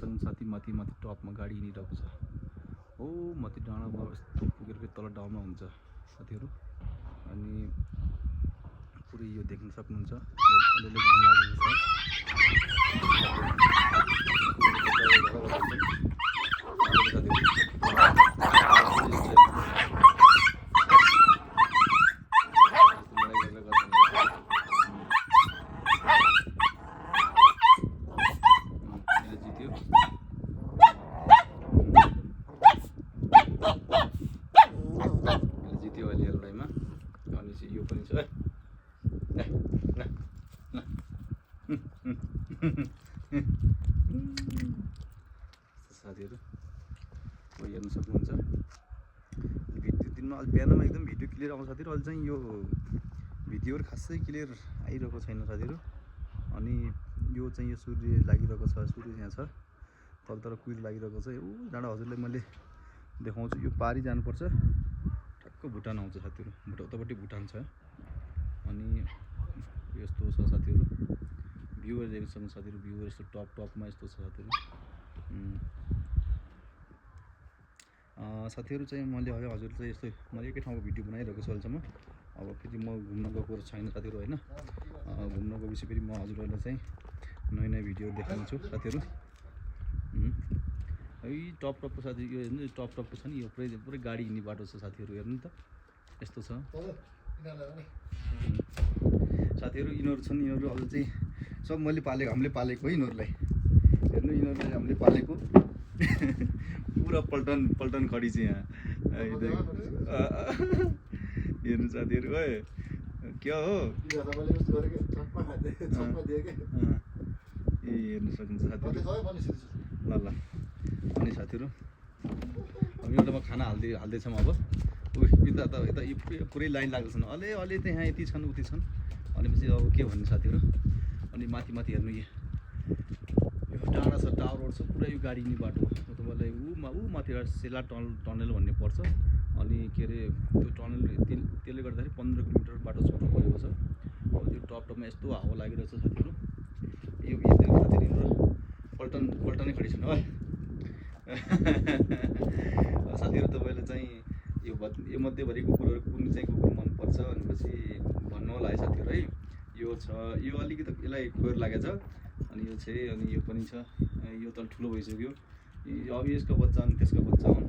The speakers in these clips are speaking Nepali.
सक्नु साथी माथि टपमा गाडी हिँडिरहेको छ हो माथि डाँडामा यस्तो पुगेर फेरि तल डाउनमा हुन्छ साथीहरू अनि पुरै यो देख्न सक्नुहुन्छ अलिअलि घाम लागेको छ जित्यो अहिले लडाइँमा अनि चाहिँ यो पनि छ साथीहरू हो हेर्न सक्नुहुन्छ भिडियो दिनमा अलि बिहानमा एकदम भिडियो क्लियर आउँछ साथीहरू अहिले चाहिँ यो भिडियोहरू खासै क्लियर आइरहेको छैन साथीहरू अनि यो चाहिँ यो सूर्य लागिरहेको छ सूर्य यहाँ छ तल कुइरो लागिरहेको छ ऊ डाँडा हजुरलाई मैले देखाउँछु यो पारी जानुपर्छ ठ्याक्क भुटान आउँछ साथीहरू उतापट्टि भुटान छ अनि यस्तो छ साथीहरू भ्यूहरू देख्न सक्नु साथीहरू भ्यूहरू यस्तो टपमा यस्तो छ साथीहरू साथीहरू चाहिँ मैले हजुर चाहिँ यस्तो मैले एकै ठाउँको भिडियो बनाइरहेको छु अहिलेसम्म अब फेरि म घुम्न गएको छैन साथीहरू होइन घुम्न गएपछि फेरि म हजुरहरूलाई चाहिँ नयाँ भिडियो देखाउँछु साथीहरू है टपको साथी यो हेर्नु टपको छ नि यो पुरै गाडी हिँड्ने बाटो छ साथीहरू हेर्नु त यस्तो छ साथीहरू यिनीहरू छन् यिनीहरू अब चाहिँ सब मैले पालेको हामीले पालेको है यिनीहरूलाई हेर्नु यिनीहरूलाई हामीले पालेको पुरा पल्टन खडी चाहिँ यहाँ हेर्नु साथीहरू है क्या हो ए हेर्नु सक्नुहुन्छ साथीहरू ल अनि साथीहरू अब एउटामा खाना हाल्दैछौँ अब यता पुरै लाइन लाग्दैछन् अलि त यहाँ यति छन् उति छन् भनेपछि अब के भन्ने साथीहरू अनि माथि हेर्नु यो डाँडा छ टावर रोड छ पुरा यो गाडी हिँड्ने बाटो तपाईँलाई ऊ माथिबाट सेला टनल भन्ने पर्छ अनि के अरे त्यो टनल त्यसले गर्दाखेरि 15 किलोमिटर बाटो छोटो भएको छ अब त्यो टपमा यस्तो हावा लागिरहेछ साथीहरू यो साथीहरू पल्टनै खडी छन् है साथीहरू तपाईँले चाहिँ यो मध्येभरि कुकुरहरू कुन चाहिँ कुकुर मनपर्छ भनेपछि भन्नु होला है साथीहरू है यो छ यो अलिकति यसलाई खोर लागेको छ अनि यो चाहिँ अनि यो पनि छ यो त ठुलो भइसक्यो अब यसको बच्चा अनि त्यसको बच्चा हुन्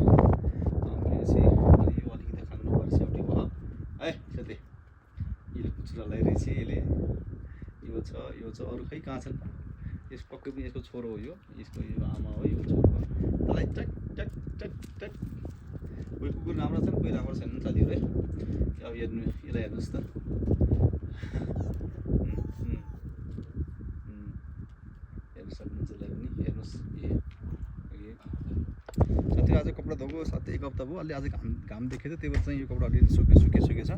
भनेपछि अनि यो अलिकति खानु नपर्छ सेउटी भयो है साथी यसले कुचुरा लगाइरहेछ यसले यो छ अरू खै कहाँ छन् यस पक्कै पनि यसको छोरो हो यसको यो आमा हो यो छोरो हो त्यसलाई टक कोही कुकुर राम्रो छन् कोही राम्रो छैनन् साथीहरू है अब हेर्नु यसलाई हेर्नुहोस् त हेर्नु सक्नुहुन्छ यसलाई पनि हेर्नुहोस् साथीहरू आज कपडा धोएको साथै 1 हप्ता भयो अलि आज घाम देखेको थियो त्यही भएर चाहिँ यो कपडा अलिअलि सुकेछ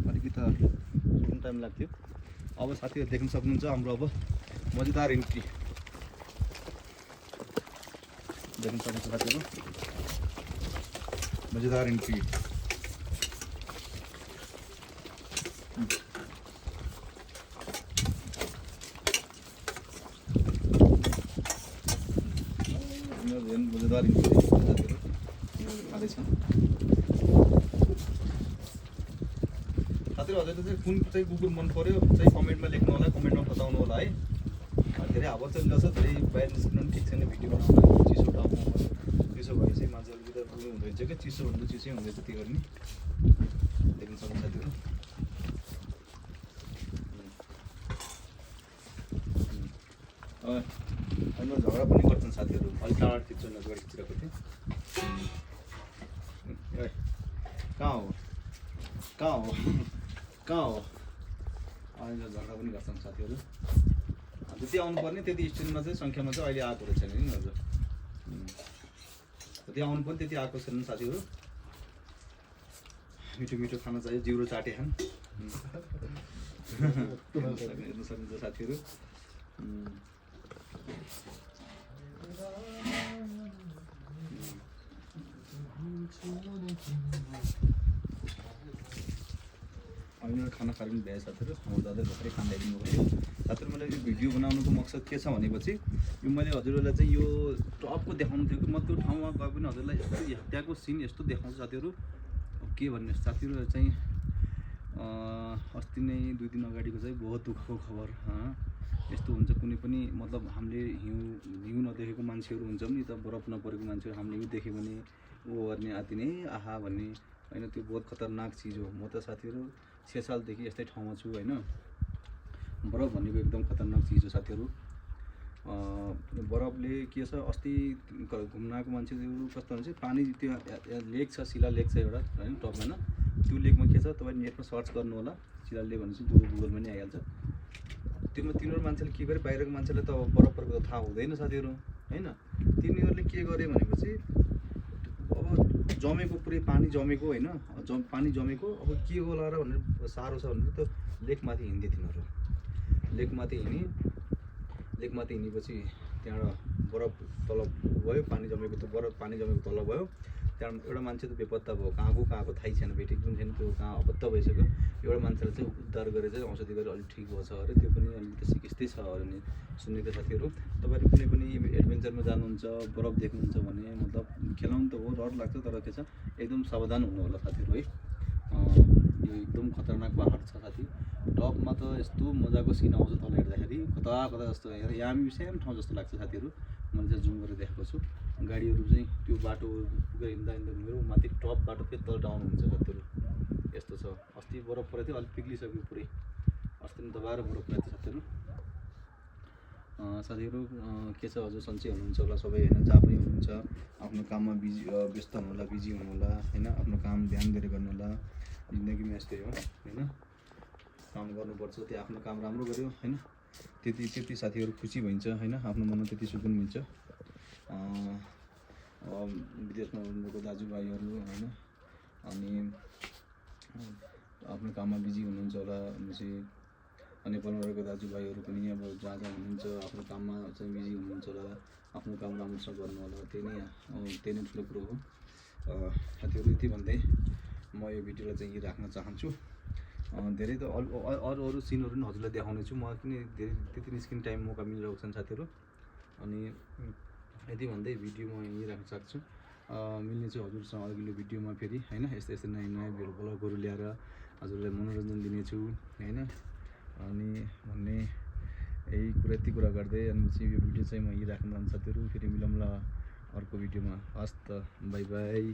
अलिकति सुक्नु टाइम लाग्थ्यो अब साथीहरू देख्न सक्नुहुन्छ हाम्रो अब मजेदार इन्ट्री देख्न सक्नुहुन्छ साथीहरू मजेदार इन्ट्री मजेदार इन्ट्री साथीहरू खाँदैछन् साथीहरू हजुरले चाहिँ कुन चाहिँ कुकुर मन पर्यो चाहिँ कमेन्टमा लेख्नु होला कमेन्टमा बताउनु होला है धेरै हावा चलिरहेछ धेरै बाहिर निस्किनु पनि ठिक छैन भिडियो बनाउनु चिसो ठाउँमा चिसो भएपछि मान्छे अलिकति उयो हुँदैछ क्या चिसो भन्दा चिसै हुँदैछ त्यो गर्ने देख्न सक्नु साथीहरू अनि झगडा पनि गर्छन् साथीहरू अलिक टाढा खिच्छु नजिक खिचिरहेको थिएँ कहाँ हो अहिले झगडा पनि गर्छन् साथीहरू जति आउनुपर्ने त्यति स्टुडेन्टमा चाहिँ सङ्ख्यामा चाहिँ अहिले आएको रहेछ नि हजुर जति आउनु पनि त्यति आएको छैन साथीहरू मिठो खाना चाहियो जिउरो चाटे खान हेर्नु सक्नुहुन्छ साथीहरू खाना खाएर पनि भ्याए साथीहरू दादा भर्खरै खाना ल्याइदिनु भयो साथीहरू मैले यो भिडियो बनाउनुको मकसद के छ भनेपछि यो मैले हजुरहरूलाई चाहिँ यो टपको देखाउनु थियो कि म त्यो ठाउँमा गए पनि हजुरलाई यस्तो त्यहाँको सिन यस्तो देखाउँछु साथीहरू के भन्ने साथीहरू चाहिँ अस्ति नै 2 दिन अगाडिको चाहिँ बहुत दुःखको खबर यस्तो हुन्छ कुनै पनि मतलब हामीले हिउँ नदेखेको मान्छेहरू हुन्छ नि त बरफ नपरेको मान्छेहरू हामीले हिउँ देख्यो भने ओ गर्ने आति नै आहा भन्ने हैन त्यो बहुत खतरनाक चिज हो म त साथीहरू 6 सालदेखि यस्तै ठाउँमा छु हैन बरफ भनेको एकदम खतरनाक चिज हो साथीहरू बरफले के छ अस्ति घुम्नको मान्छेहरू कस्तो हुन्छ पानी त्यो लेक छ शिला लेक छ एउटा हैन टपमा हैन त्यो लेकमा के छ तपाईँ नेटमा सर्च गर्नु होला शिला लेक भनेपछि त्यो गुगलमा नि आइहाल्छ त्योमा तिनीहरू मान्छेले के गरे बाहिरको मान्छेले त बरफ परेको थाहा हुँदैन साथीहरू हैन तिनीहरूले के गरे भनेपछि अब जमेको पुरै पानी जमेको हैन पानी जमेको अब के होला र भनेर साह्रो छ भनेर त लेकमाथि हिँड्दै तिनीहरू लेकमाथि हिँडेपछि त्यहाँबाट बरफ तल भयो पानी जमेको त बरफ पानी जमेको तल भयो त्यहाँबाट एउटा मान्छे त बेपत्ता भयो कहाँको थाहै छैन भेटेको पनि छैन त्यो कहाँ अपत्ता भइसक्यो एउटा मान्छेलाई चाहिँ उद्धार गरेर चाहिँ औषधि गरेर अलिक ठिक भएको छ अरे त्यो पनि अलिकति सिकिस्तै छ अरे नि सुनेको साथीहरू तपाईँहरू कुनै पनि एडभेन्चरमा जानुहुन्छ बरफ देख्नुहुन्छ भने मतलब खेलाउनु त हो डर लाग्छ तर के छ एकदम सावधान हुनु होला साथीहरू है यो एकदम खतरनाक पहाड छ साथी टपमा त यस्तो मजाको सिन आउँछ तल हेर्दाखेरि कता जस्तो यहाँ सानो ठाउँ जस्तो लाग्छ साथीहरू मैले चाहिँ जुम गरेर देखाएको छु गाडीहरू चाहिँ त्यो बाटो पुगेर हिँड्दा मेरो माथि टप बाटो फेरि तल डाउन हुन्छ साथीहरू यस्तो छ अस्ति बरफ परेको थियो अलिक पिग्लिसक्यो पुरै अस्ति पनि दबाएर बरफ परेको थियो साथीहरू के छ हजुर सन्चै हुनुहुन्छ होला सबै होइन जहाँ पनि हुनुहुन्छ आफ्नो काममा व्यस्त हुनु होला बिजी हुनु होला होइन आफ्नो काम ध्यान दिएर गर्नु होला जिन्दगीमा यस्तै हो होइन काम गर्नुपर्छ त्यो आफ्नो काम राम्रो गर्यो होइन त्यति साथीहरू खुसी भइन्छ होइन आफ्नो मनमा त्यति सुकुन मिल्छ विदेशमा हुनुभएको दाजुभाइहरू होइन अनि आफ्नो काममा बिजी हुनुहुन्छ होला भनेपछि नेपालमा रहेको दाजुभाइहरू पनि अब जहाँ हुनुहुन्छ आफ्नो काममा चाहिँ बिजी हुनुहुन्छ होला आफ्नो काम राम्रोसँग गर्नु होला त्यही नै ठुलो कुरो हो साथीहरू यति भन्दै म यो भिडियोलाई चाहिँ यही राख्न चाहन्छु धेरै त अरू सिनहरू पनि हजुरलाई देखाउने छु म किन धेरै त्यति निस्किने टाइम मौका मिलिरहेको छ साथीहरू अनि यति भन्दै भिडियो म यहीँ राख्न सक्छु मिल्ने चाहिँ हजुरसँग अघिल्लो भिडियोमा फेरि होइन यस्तै नयाँ भ्लगहरू ल्याएर हजुरलाई मनोरञ्जन दिनेछु होइन अनि भन्ने यति कुरा गर्दै अनि चाहिँ यो भिडियो चाहिँ म यहीँ राख्न चाहन्छु साथीहरू फेरि मिलौँला अर्को भिडियोमा हस् त बाई बाई।